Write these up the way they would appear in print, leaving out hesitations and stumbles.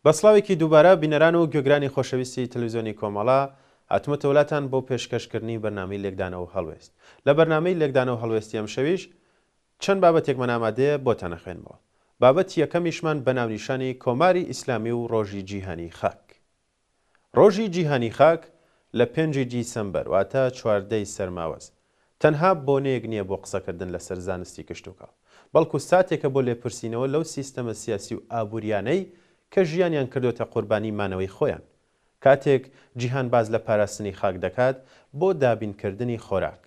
بەسڵاوێکی دووبارە بینەران و گوێگرانی خۆشەویستی تەلەڤیزیۆنی کۆمەڵا هاتوومەتە وڵاتان بۆ پێشکەشکردنی بەرنامەی لێکدانەوە هەڵوێست. لە بەرنامەی لێکدانەوە هەڵوێستی ئەم شەویش چەند بابەتێکمان ئامادەیە بۆتان نەخوێنمەوە. بابەتی یەکەمیشمان بەناونیشانی کۆماری ئیسلامی و ڕۆژی جیهانی خاک. ڕۆژی جیهانی خاک لە 5 دیسەمبەر واتە 14 سەرماوەز تەنها بۆنەیەک نییە بۆ قسەکردن لەسەر زانستی کشتوکاڵ، بەڵکو ساتێکە بۆ لێپرسینەوە لەو سیستەمە سیاسی و ئابووریانەی کە ژیانیان کردوتە قوربانی مانەوەی خۆیان. کاتێک جیهان باز لە پاراستنی خاک دەکات بۆ دابینکردنی خۆراک،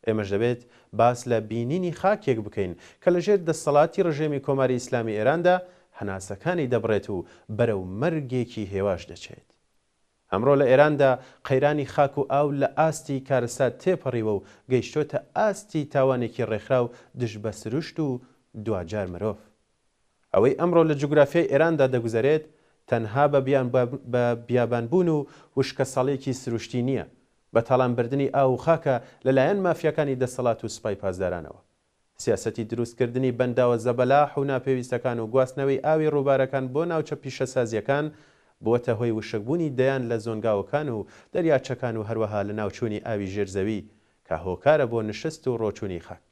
ئێمەش دەبێت باس لە بینینی خاکێک بکەین کە لەژێر دەسەڵاتی ڕژێمی کۆماری ئیسلامی ئێراندا هەناسەکانی دەبڕێت و بەرەو مەرگێکی هێواش دەچێت. ئەمڕۆ لە ئێراندا قەیرانی خاک و ئاو لە ئاستی کارەسات تێپەڕیوە و گەیشتۆتە ئاستی تاوانێکی ڕێکخرا و دژ بە سروشت و دوجار مرۆڤ. ئەوەی ئەمڕۆ لە جوگرافیای ئێراندا دەگوزارێت تەنها بە بیابانبوون و وشکە ساڵێکی سروشتی نییە، بە تاڵانبردنی ئاو و خاکە لەلایەن مافیەکانی دەسەڵات و سوپای پاسدارانەوە. سیاسەتی دروستکردنی بەنداوە زەبەلاح و ناپێویستەکان و گواستنەوەی ئاوی ڕووبارەکان بۆ ناوچە پیشەسازیەکان بۆتە هۆی وشکبوونی دەیان لە زۆنگاوەکان و دەریاچەکان و هەروەها لە ناوچوونی ئاوی ژێرزەوی کە هۆکارە بۆ نشست و ڕۆچوونی خاک.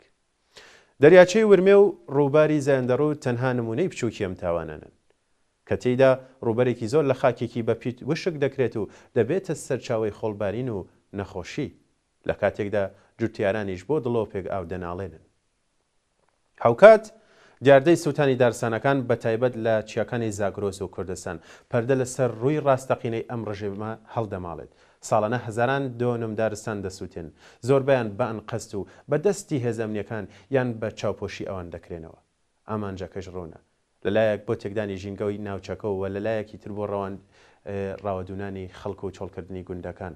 دەریاچەی ورمێ و ڕووباری زایندەڕوو تەنها نمونەی بچووکی ئەم تاوانانن کە تێیدا ڕووبەرێکی زۆر لە خاکێکی بەپیت وشک دەکرێت و دەبێتە سەرچاوی خۆڵبارین و نەخۆشی، لە کاتێکدا جوتیارانیش بۆ دڵۆپێک ئاو دەناڵێنن. هاوکات دیاردەی سووتانی دارستانەکان بە تایبەت لە چیاکانی زاگرۆس و کوردستان پەردە لەسەر ڕووی ڕاستەقینەی ئەم ڕژێمە هەڵدەماڵێت. ساڵانە هەزاران دۆنم دارستان دەسووتێن، زۆربیان بە ئەنقەست و بە دەستی هێزەمنیەکان یان بە چاوپۆشی ئەوان دەکرێنەوە. ئامانجەکەش ڕۆنە لەلایەک بۆ تێکدانی ژینگەوەی ناوچەکەەوە لەلایەکی تر بۆ ڕاوەدونانی خەڵک و چۆڵکردنی گوندەکان.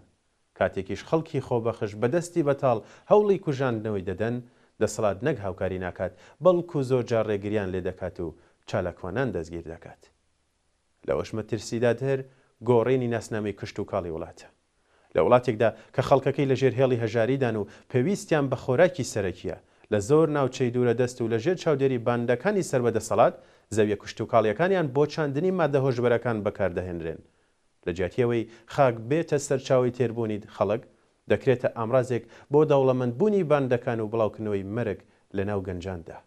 کاتێکیش خەڵکی خۆبەخش بە دەستی بەتاڵ هەوڵی کوژاندنەوەی دەدەن، دەسەڵات نەک هاوکاری ناکات بەڵکو زۆر جار ڕێگریان لێ دەکات و چالاکوانان دەستگیر دەکات. لەوەش مەترسیدا هەر گۆڕینی ناسنامەی کشت و کاڵی وڵاتە. لە وڵاتێکدا کە خەڵکەکەی لە ژێر هێڵی هەژاریدان و پێویستیان بە خۆراکی سەرەکیە، لە زۆر ناوچەی دوورە دەست و لە ژێر چاودێری باندەکانی سەربەدەسەڵات زەویە کشت و کاڵیەکانیان بۆ چاندنی مادە هۆشبەرەکان بەکاردەهێنرێن. لە جیاتیەوەی خاک بێتە سەرچاوی تێربوونی خەڵک، دەکرێتە ئامرازێک بۆ دەوڵەمەندبوونی باندەکان و بڵاوکردنەوەی مەرگ لە ناو گەنجاندا.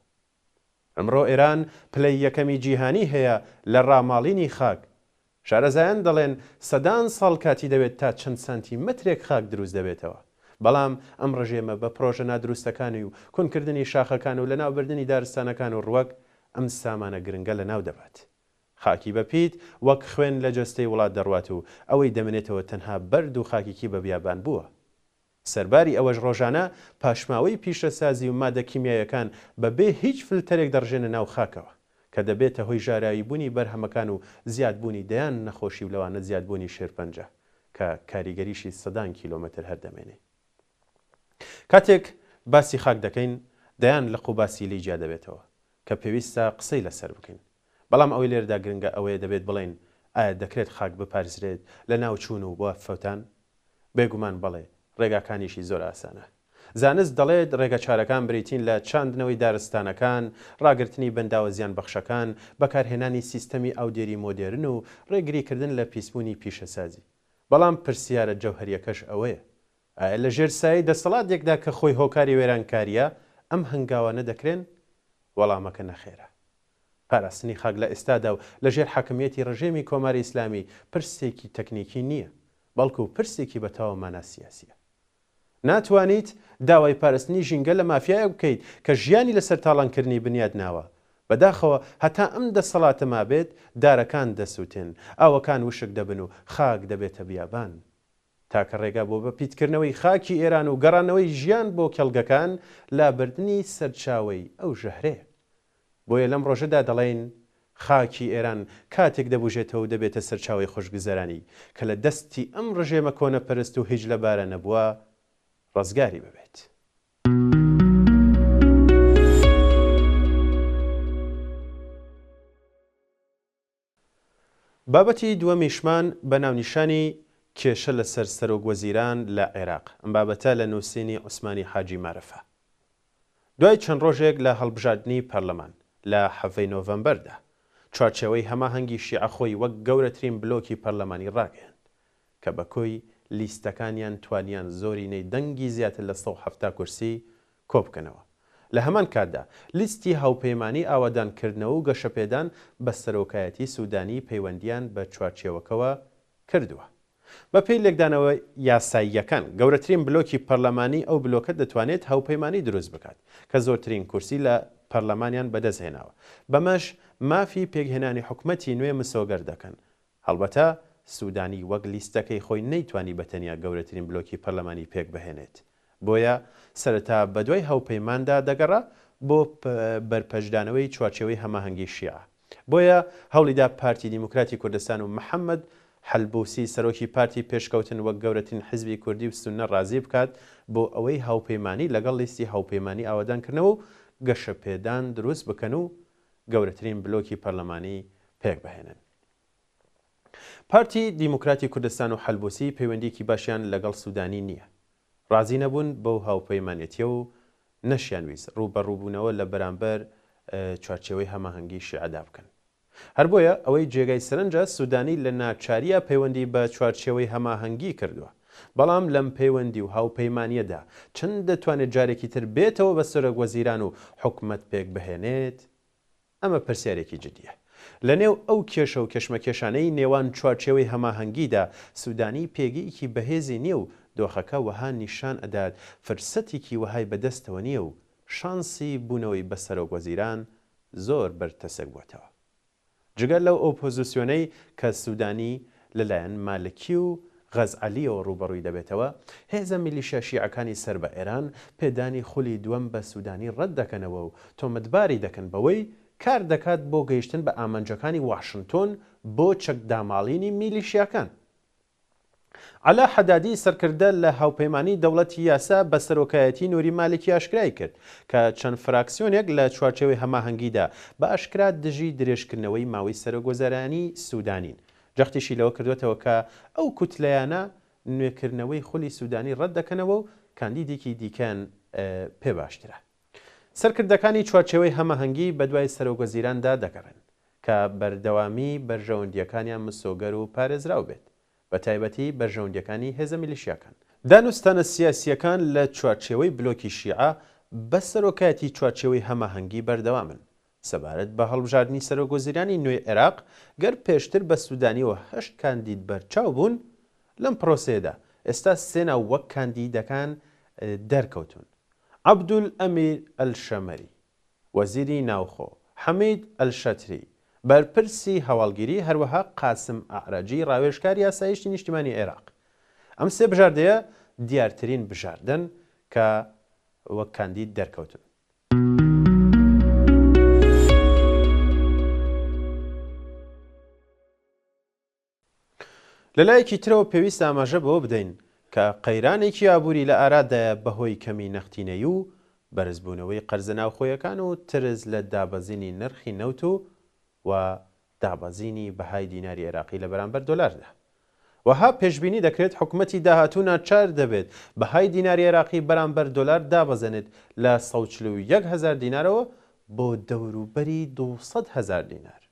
ئەمڕۆ ئێران پلەی یەکەمی جیهانی هەیە لە ڕاماڵینی خاک. شارەزایان دەڵێن سەدان ساڵ کاتی دەوێت تا چەند سانتیمەترێک خاک دروست دەبێتەوە. بەڵام ئەم ڕژێمە بە پرۆژە نادروستەکانی و کونکردنی شاخەکان و لە ناوبردننی دارستانەکان و ڕوەک ئەم سامانە گرنگە لە ناو دەبات. خاکی بەپیت وەک خوێن لە جەستەی وڵات دەڕوات و ئەوەی دەمێنێتەوە تەنها بەرد و خاکێکی بە بیابان بووە. سەرباری ئەوەش ڕۆژانە پاشماوەی پیشەسازی و مادە کیمیایەکان بەبێ هیچ فلتەرێک دەڕژێنە ناو خاکەوە کە دەبێتە هۆی ژاراوی بوونی بەرهەمەکان و زیادبوونی دەیان نەخۆشی و لەوانە زیادبوونی شێرپەنجە کە کاریگەریشی سەدان کیلۆمەتر هەردەمێنێ. کاتێک باسی خاک دەکەین دەیان لە قوباسی لیجیا دەبێتەوە کە پێویستە قسەی لەسەر بکەین. بەڵام ئەوەی لێردا گرنگە ئەوەیە دەبێت بڵێن ئایا دەکرێت خاک بپارێزرێت لە ناوچوون و بۆ فەوتان؟ بێگومان بەڵێ، ڕێگاکانیشی زۆر ئاسانە. زانست دەڵێت ڕێگە چارەکان بریتین لە چاندنەوەی دارستانەکان، ڕاگررتنی بەنداوە زیان بەخشەکان، بەکارهێنانی سیستەمی ئاودێری مۆدێرن و ڕێگریکردن لە پیسبوونی پیشەسازی. بەڵام پرسیارە جەوهەریەکەش ئەوەیە، ئایا لە ژێر سایەی دەسەڵاتێکدا کە خۆی هۆکاری وێرانکاریە ئەم هەنگاوانە دەکرێن؟ وەڵامەکە نەخێرە. پاراستنی خاک لە ئێستادا و لە ژێر حاکمیەتی ڕژێمی کۆماری ئیسلامی پرسێکی تەکنیکی نییە، بەڵکو پرسێکی بەتاوە مانە سیاسیە. ناتوانیت داوای پاراستنی ژینگە لە مافیایە بکەیت کە ژیانی لەسەر تاڵانکردنی بنیاد ناوە. بەداخەوە هەتا ئەم دەسەڵاتە مابێت دارەکان دەسووتێن، ئاوەکان وشک دەبن و خاک دەبێتە بیابان. تاکە ڕێگا بۆ بەپیتکردنەوەی خاکی ئێران و گەڕانەوەی ژیان بۆ کەڵگەکان لابردنی سەرچاوەی ئەو ژەهرەیە. بۆیە لەم ڕۆژەدا دەڵێن خاکی ئێران کاتێک دەبوژێتەوە و دەبێتە سەرچاوی خۆشگوزەرانی کە لە دەستی ئەم ڕژێمە کۆنەپەرست و هیچ لەبارە نەبووە ڕزگاری ببێت. بابەتی دووەمیشمان بە ناونیشانی کێشە لەسەر سەرۆکوەزیران لە عێراق. ئەم بابەتە لە نووسینی عوسمانی حاجی مارەفە. دوای چەند ڕۆژێک لە هەڵبژاردننی پەرلەمان لە 7 نۆڤەمبەردا چوارچێوەی هەماهەنگی شیعە خۆی وەک گەورەترین بلۆکی پەرلەمانی ڕاگەیاند کە بە کۆی لیستەکانیان توانیان زۆرینەی دەنگی زیاتر لە 170 کورسی کۆبکەنەوە. لە هەمان کاتدا لیستی هاوپەیمانی ئاوادانکردنەوە و گەشەپێدان بە سەرۆکایەتی سوودانی پەیوەندیان بە چوارچێوەکەوە کردووە. بە پێی لێکدانەوە یاساییەکان گەورەترین بلۆکی پەرلەمانی ئەو بلۆکە دەتوانێت هاوپەیمانی دروست بکات کە زۆرترین کورسی لە پەرلەمانیان بەدەستهێناوە. بەمەش مافی پێکهێنانی حکومەتی نوێ مسۆگەر دەکەن. هەڵبەتە سوودانی وەک لیستەکەی خۆی نەیتوانی بەتەنیا گەورەترین بلۆکی پەرلەمانی پێک بهێنێت. بۆیە سەرەتا بەدوای هاوپەیماندا دەگەڕا بۆ بەرپەشدانەوەی چوارچێوەی هەماهەنگی شیعە. بۆیە هەوڵیدا پارتی دیموکراتی کوردستان و محەممەد حەلبوسی سەرۆکی پارتی پێشکەوتن وەک گەورەترین حزبی کوردی و سونە ڕازی بکات بۆ ئەوەی هاوپەیمانی لەگەڵ لیستی هاوپەیمانی ئاوادانکردنەوە و گەشەپێدان دروست بکەن و گەورەترین بلۆکی پەرلەمانی پێک بهێنن. پارتی دیموکراتی کوردستان و حەلبوسی پەیوەندیکی باشیان لەگەڵ سوودانی نییە. ڕازی نەبوون بەو هاوپەیمانێتیە و نەشیان ویست ڕوبەڕووبوونەوە لە بەرامبەر چوارچێوەی هەماهەنگی شیعەدا بکەن. هەر بۆیە ئەوەی جێگای سەرنجە سوودانی لە ناچاریە پەیوەندی بە چوارچێوەی هەماهەنگی کردووە. بەڵام لەم پەیوەندی و هاوپەیمانیەدا چەند دەتوانێت جارێکی تر بێتەوە بە سەرۆک وەزیران و حکومەت پێک بهێنێت؟ ئەمە پرسیارێکی جدیە. لە نێو ئەو کێشە و کەشمەکێشانەی نێوان چوارچێوەی هەماهەنگیدا سوودانی پێگەیەکی بەهێزی نییە و دۆخەکە وەها نیشان ئەدات فرسەتێکی وەهای بەدەستەوە نییە و شانسی بوونەوەی بە سەرۆک وەزیران زۆر بەرتەسەک بووەتەوە. جگەر لەو ئۆپۆزیسیۆنەی کە سوودانی لەلایەن مالکی و غەزعەلیەوە ڕوبەڕووی دەبێتەوە، هێزە میلیشیا شیعەکانی سەر بە ئێران پێدانی خولی دووەم بە سوودانی ڕەت دەکەنەوە و تۆمەتباری دەکەن بەوەی کار دەکات بۆ گەیشتن بە ئامانجەکانی واشنتۆن بۆ چەکداماڵینی میلیشیاکان. عەلا حەدادی سەرکردە لە هاوپەیمانی دەوڵەتی یاسا بە سەرۆکایەتی نووری مالکی ئاشکرای کرد کە چەند فراکسیۆنێک لە چوارچێوەی هەماهەنگیدا بە ئاشکرا دژی درێژکردنەوەی ماوەی سەرۆکوەزارانی سوودانین. جەختیشی لەوە کردوێتەوە کە ئەو کوتلەیانە نوێکردنەوەی خولی سوودانی ڕەت دەکەنەوە و کاندیدێکی دیکەن پێ باشترە. سەرکردەکانی چوارچێوەی هەماهەنگی بە دوای سەرۆکوەزیراندا دەگەڕن کە بەردەوامی بەرژەوەندیەکانیان مسۆگەر و پارێزراو بێت، بە تایبەتی بەرژەوەندیەکانی هێزە میلیشیاکان. دانوستانە سیاسیەکان لە چوارچێوەی بلۆکی شیعە بە سەرۆکایەتی چوارچێوەی هەماهەنگی بەردەوامن. سەبارەت بە هەڵبژاردننی سەرۆکوەزیرانی نوێ عێراق گەر پێشتر بە سوودانیەوە 8 کاندید بەرچاو بوون، لەم پرۆسەیەدا ئێستا سێنا وەک کاندیدەکان دەرکەوتون: عەبدول ئەمیر ئەلشەمەری وەزیری ناوخۆ، حەمید ئەلشەتری بەرپرسی هەواڵگیری، هەروەها قاسم ئەعرەجی ڕاوێژکاری یاسایشتی نیشتیمانی عێراق. ئەم سێ بژاردەیە دیارترین بژاردن کە وەک کاندید دەرکەوتن. لەلایەکی ترەوە پێویست ئاماژە بەوە بدەین کە قەیرانێکی ئابووری لە ئارادایە بەهۆی کەمی نەختینەیی و بەرزبوونەوەی قەرزە ناوخۆیەکان و ترس لە دابەزینی نرخی نەوت و دابەزینی بەهای دیناری عێراقی لە بەرامبەر دۆلاردا. وەها پێشبینی دەکرێت حکومەتی داهاتوو ناچار دەبێت بەهای دیناری عێراقی بەرامبەر دۆلار دابەزێنێت لە 141,000 دینارەوە بۆ دەوروبەری 200,000 دینار.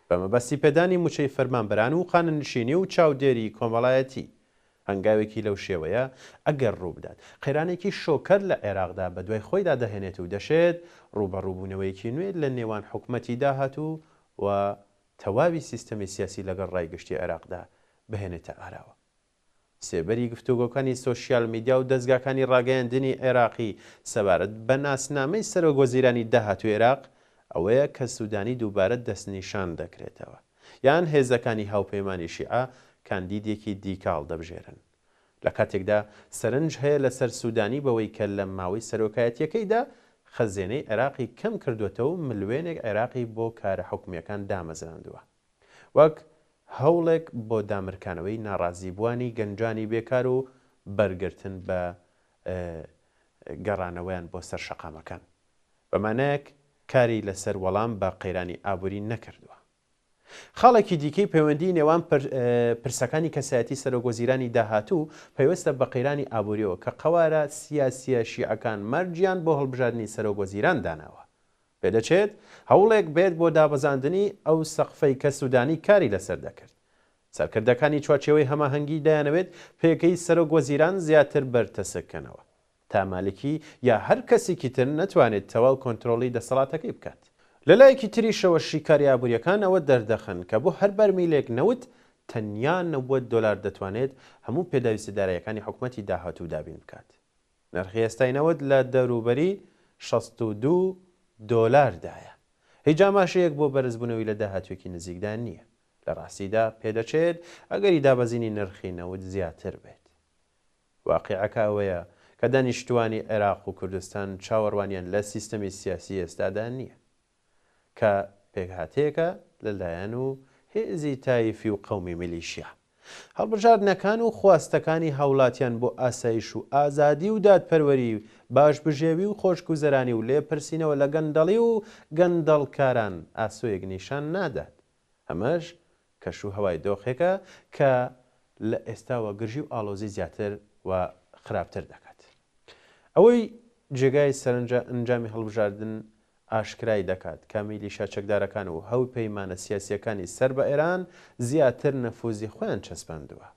بەمەبەستی پێدانی موچەی فەرمانبەران و قانونشینی و چاودێری کۆمەڵایەتی. هەنگاوێکی لەو شێوەیە ئەگەر ڕوو بدات قەیرانێکی شۆکەر لە عێراقدا بە دوای خۆیدا دەهێنێت و دەشێت ڕوبەڕووبوونەوەیەکی نوێ لە نێوان حکومەتی داهاتوو و تەواوی سیستەمی سیاسی لەگەڵ ڕایگەشتی عێراقدا بهێنێتە ئاراوە. سێبەری گفتوگۆکانی سۆشیال میدیا و دەستگاکانی ڕاگەیاندنی عێراقی سەبارەت بە ناسنامەی سەرۆکوەزیرانی داهاتوو عێراق ئەوەیە کە سوودانی دووبارە دەستنیشان دەکرێتەوە یان هێزەکانی هاوپەیمانی شیعە کاندیدێکی دیکاڵ دەبژێرن. لە کاتێکدا سەرنج هەیە لەسەر سوودانی بەوەی کە لە ماوەی سەرۆکایەتیەکەیدا خەزێنەی عێراقی کەم کردوێتەوە و ملوێنێک عێراقی بۆ کارە حکومیەکان دامەزراندووە، وەک هەوڵێک بۆ دامرکانەوەی ناڕازیبوانی گەنجانی بێکار و بەرگرتن بە گەڕانەوەیان بۆ سەر شەقامەکان. بەمانەیەک کاری لەسەر وەڵام بە قەیرانی ئابووری نەکردووە. خاڵێکی دیکەی پەیوەندی نێوان پرسەکانی کەسایەتی سەرۆکوەزیرانی داهاتوو پەیوەستە بە قەیرانی ئابووریەوە کە قەوارە سیاسیە شیعەکان مەرجیان بۆ هەڵبژاردننی سەرۆکوەزیران داناوە. پێدەچێت هەوڵێک بێت بۆ دابەزاندنی ئەو سەقفەی کە سوودانی کاری لەسەر دەکرد. سەرکردەکانی چوارچێوەی هەماهەنگی دەیانەوێت پێکەی سەرۆک وەزیران زیاتر بەرتەسەکەنەوە تا مالکی یا هەر کەسێکی تر نەتوانێت تەواو کۆنتترۆلی دەسەڵاتەکەی بکات. لەلایەکی تریشەوە شیکاری ئابوووریەکان ئەوە دەردەخن کە بۆ هەر بەرمیلێک نەوت تەنیا $90 دەتوانێت هەموو پێداویستە داراییەکانی حکوومەتی داهاتوو دابین بکات. نرخی ئێستای نەوت لە دەوروبەری $62دایە. هیچ ئاماژەیەک بۆ بەرزبوونەوەی لە داهاتوێکی نزیکدا نییە. لە ڕاستیدا پێدەچێت ئەگەری دابەزینی نرخی نەوت زیاتر بێت. واقعەکە ئەوەیە کە دانیشتوانی عێراق و کوردستان چاوەڕوانیان لە سیستەمی سیاسی ئێستادا نییە کە پێکهاتەیەکە لەلایەن و هێزی تایفی و قەومی میلیشیا. هەڵبژاردنەکان و خواستەکانی هاوڵاتیان بۆ ئاسایش و ئازادی و دادپەروەری باش بژێوی و خۆشگوزەرانی و لێپرسینەوە لە گەندەڵی و گەندەڵکاران ئاسۆیەک نیشان نادات. ئەمەش کەش و هەوای دۆخێکە کە لە ئێستاوە گرژی و ئاڵۆزی زیاتر و خراپتر دەکات. ئەوەی جێگای سەرنجە ئەنجامی هەڵبژاردن ئاشکرای دەکات کە میلیشیا چەکدارەکان و هەوی پەیمانە سیاسیەکانی سەر بە ئێران زیاتر نەفوزی خۆیان چەسپاندووە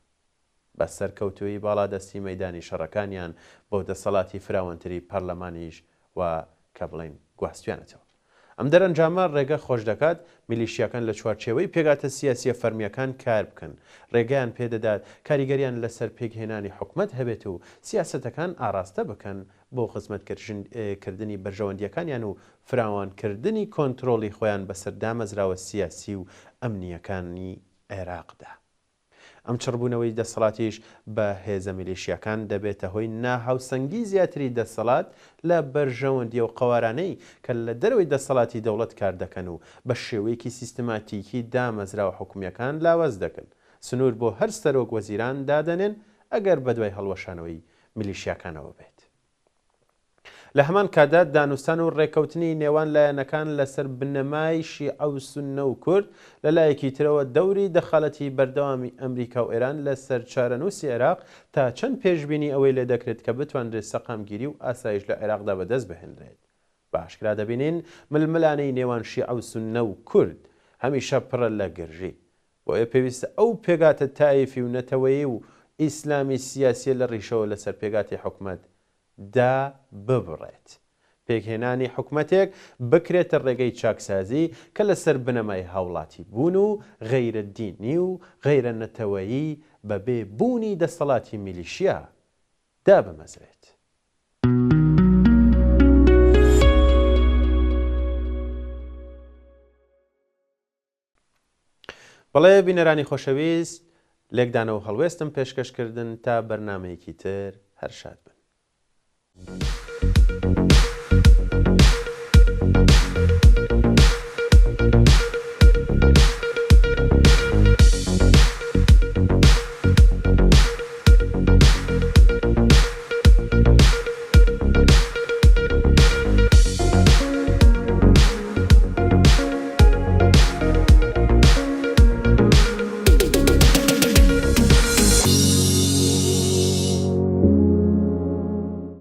بە سەرکەوتوی باڵادەستی مەیدانی شەڕەکانیان بۆ دەسەڵاتی فراوانتری پەرلەمانیش و کە بڵین گواستویانەتەوە. ئەم دەرەنجامە ڕێگە خۆش دەکات میلیشیاکان لە چوارچێوەی پێگاتە سیاسیە فەرمیەکان کار بکەن، ڕێگەیان پێدەدات کاریگەریان لەسەر پێکهێنانی حکومەت هەبێت و سیاسەتەکان ئاراستە بکەن بۆ خزمەتکردنی بەرژەوەندیەکانیان و فراوانکردنی کۆنتترۆلی خۆیان بەسەر دامەزراوە سیاسی و ئەمنیەکانی عێراقدا. ئەم چڕبوونەوەی دەسەڵاتیش بە هێزە میلیشیاکان دەبێتە هۆی ناهاوسەنگی زیاتری دەسەڵات لە بەرژەوەندی و قەوارانەی کە لە دەروی دەسەڵاتی دەوڵەت کار دەکەن و بە شێوەیەکی سیستماتیکی دامەزراوە حکومیەکان لاواز دەکەن. سنوور بۆ هەر سەرۆک وەزیران دادەنێن ئەگەر بەدوای هەڵوەشانەوەی میلیشیاکانەوە بێت. لە هەمان کادا دانوستان و ڕێکەوتنی نێوان لایەنەکان لەسەر بنەمای شیعە و سوننە و کورد لەلایەکی ترەوە دەوری دەخەڵەتی بەردەوامی ئەمریکا و ئێران لەسەر چارەنووسی عێراق تا چەند پێشبینی ئەوەی لێ دەکرێت کە بتوانرێت سەقامگیری و ئاسایش لە عێراقدا بەدەست بهێنرێت. باشکرا دەبینین ململانەی نێوان شیعە و سوننە و کورد هەمیشە پڕە لە گرژی. بۆیە پێویستە ئەو پێگاتە تایفی و نەتەوەیی و ئیسلامی سیاسیە لە ڕیشەوە لەسەر پێگاتی حکومەت دا ببڕێت. پێکهێنانی حکومەتێک بکرێتە ڕێگەی چاکسازی کە لەسەر بنەمای هاوڵاتی بوون و غەیرەتدینی و غەیرە نەتەوەیی بەبێ بوونی دەسەڵاتی میلیشیا دا بمەزرێت. بەڵێ بینەرانی خۆشەویست، لێکدانەوە هەڵوێستم پێشکەشکردن تا بەرنامەیەکی تر هەر شاد بن.